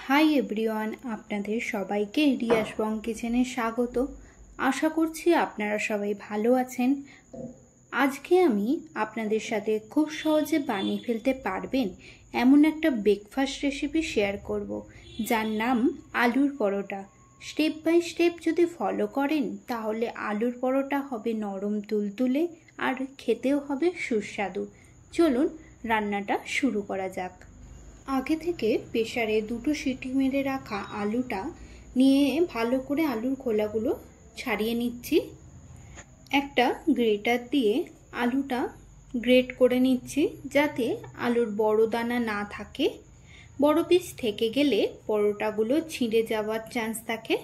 Hi everyone, আপনাদের সবাইকে রিয়াস বং কিচেনে স্বাগত। আশা করছি আপনারা সবাই ভালো আছেন। আজকে আমি আপনাদের সাথে খুব সহজে বানিয়ে ফেলতে পারবেন এমন একটা ব্রেকফাস্ট রেসিপি শেয়ার করব, যার নাম আলুর পরোটা। স্টেপ বাই স্টেপ যদি ফলো করেন তাহলে আলুর পরোটা হবে নরম তুলতুলে আর খেতেও হবে সুস্বাদু। চলুন রান্নাটা শুরু করা যাক। আগে থেকে প্রেসারে 2টো সিটি মেরে রাখা আলুটা নিয়ে ভালো করে আলুর খোলাগুলো ছাড়িয়ে নিচ্ছি। একটা গ্রেটার দিয়ে আলুটা গ্রেট করে নিচ্ছি, যাতে আলুর বড় দানা না থাকে। বড় পিস থেকে গেলে পরোটাগুলো ছিঁড়ে যাওয়ার চান্স থাকে।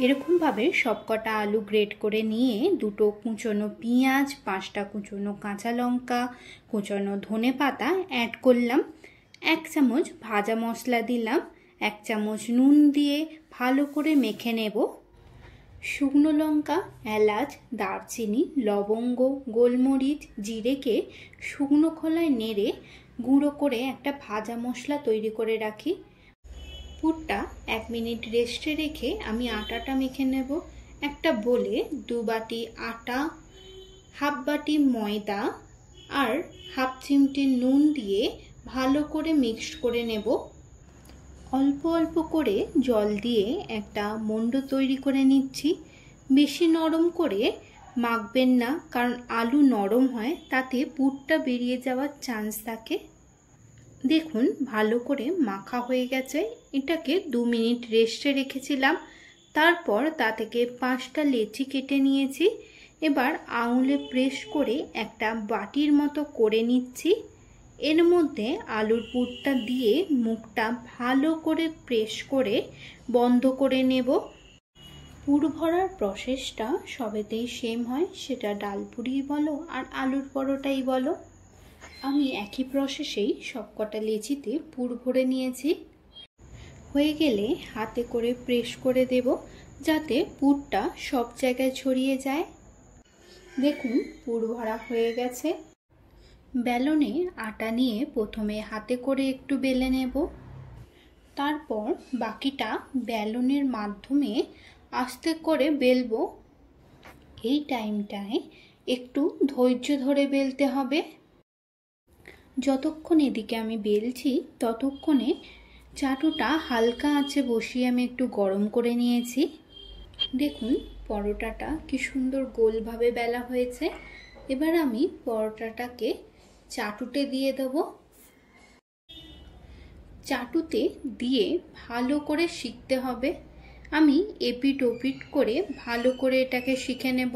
এরকমভাবে সবকটা আলু গ্রেট করে নিয়ে 2টো কুচনো পেঁয়াজ, 5টা কুচনো কাঁচা লঙ্কা, কুচনো ধনে পাতা অ্যাড করলাম। 1 চামচ ভাজা মশলা দিলাম, 1 চামচ নুন দিয়ে ভালো করে মেখে নেব। শুকনো লঙ্কা, এলাচ, দারচিনি, লবঙ্গ, গোলমরিচ, জিরেকে শুকনো খোলায় নেড়ে গুঁড়ো করে একটা ভাজা মশলা তৈরি করে রাখি। পুরটা 1 মিনিট রেস্টে রেখে আমি আটাটা মেখে নেব। একটা বোলে 2 বাটি আটা, হাফ বাটি ময়দা আর হাফ চিমটি নুন দিয়ে ভালো করে মিক্সড করে নেব। অল্প অল্প করে জল দিয়ে একটা মন্ড তৈরি করে নিচ্ছি। বেশি নরম করে মাখবেন না, কারণ আলু নরম হয়, তাতে পুরটা বেরিয়ে যাওয়ার চান্স থাকে। দেখুন ভালো করে মাখা হয়ে গেছে। এটাকে 2 মিনিট রেস্টে রেখেছিলাম। তারপর তা থেকে 5টা লেচি কেটে নিয়েছি। এবার আঙুলে প্রেস করে একটা বাটির মতো করে নিচ্ছি। এর মধ্যে আলুর পুরটা দিয়ে মুখটা ভালো করে প্রেস করে বন্ধ করে নেব। পুর ভরার প্রসেসটা সবেতেই সেম হয়, সেটা ডালপুরি বলো আর আলুর পরোটাই বলো। আমি একই প্রসেসেই সবকটা লেচিতে পুর ভরে নিয়েছি। হয়ে গেলে হাতে করে প্রেস করে দেব, যাতে পুরটা সব জায়গায় ছড়িয়ে যায়। দেখুন পুর ভরা হয়ে গেছে। বেলনে আটা নিয়ে প্রথমে হাতে করে একটু বেলে নেব। তারপর বাকিটা বেলনের মাধ্যমে আস্তে করে বেলবো। এই টাইমটায় একটু ধৈর্য ধরে বেলতে হবে। যতক্ষণ এদিকে আমি বেলছি ততক্ষণে চাটুটা হালকা আঁচে বসিয়ে আমি একটু গরম করে নিয়েছি। দেখুন পরোটাটা কি সুন্দর গোলভাবে বেলা হয়েছে। এবার আমি পরোটাটাকে চাটুতে দিয়ে দেব। চাটুতে দিয়ে ভালো করে শিখতে হবে। আমি এপিট ওপিট করে ভালো করে এটাকে শিখে নেব,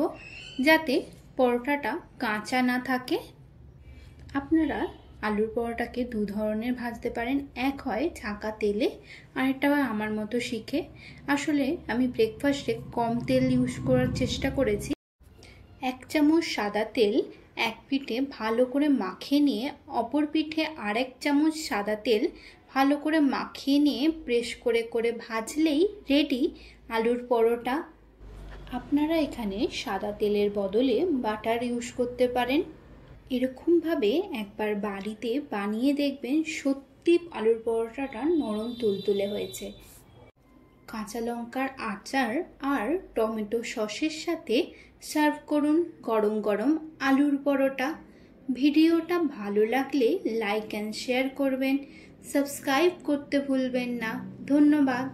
যাতে পরোটাটা কাঁচা না থাকে। আপনারা আলুর পরোটাকে 2 ধরনের ভাজতে পারেন। এক হয় ছাঁকা তেলে, আরেকটা হয় আমার মতো শিখে। আসলে আমি ব্রেকফাস্টে কম তেল ইউজ করার চেষ্টা করেছি। 1 চামচ সাদা তেল এক পিঠে ভালো করে মাখিয়ে নিয়ে অপর পিঠে আরেক চামচ সাদা তেল ভালো করে মাখিয়ে নিয়ে প্রেস করে করে ভাজলেই রেডি আলুর পরোটা। আপনারা এখানে সাদা তেলের বদলে বাটার ইউজ করতে পারেন। এরকমভাবে একবার বাড়িতে বানিয়ে দেখবেন, সত্যি আলুর পরোটাটা নরম তুলতুলে হয়েছে। কাঁচা লঙ্কার আচার আর টমেটো সসের সাথে সার্ভ করুন গরম গরম আলুর পরোটা। ভিডিওটা ভালো লাগলে লাইক অ্যান্ড শেয়ার করবেন, সাবস্ক্রাইব করতে ভুলবেন না। ধন্যবাদ।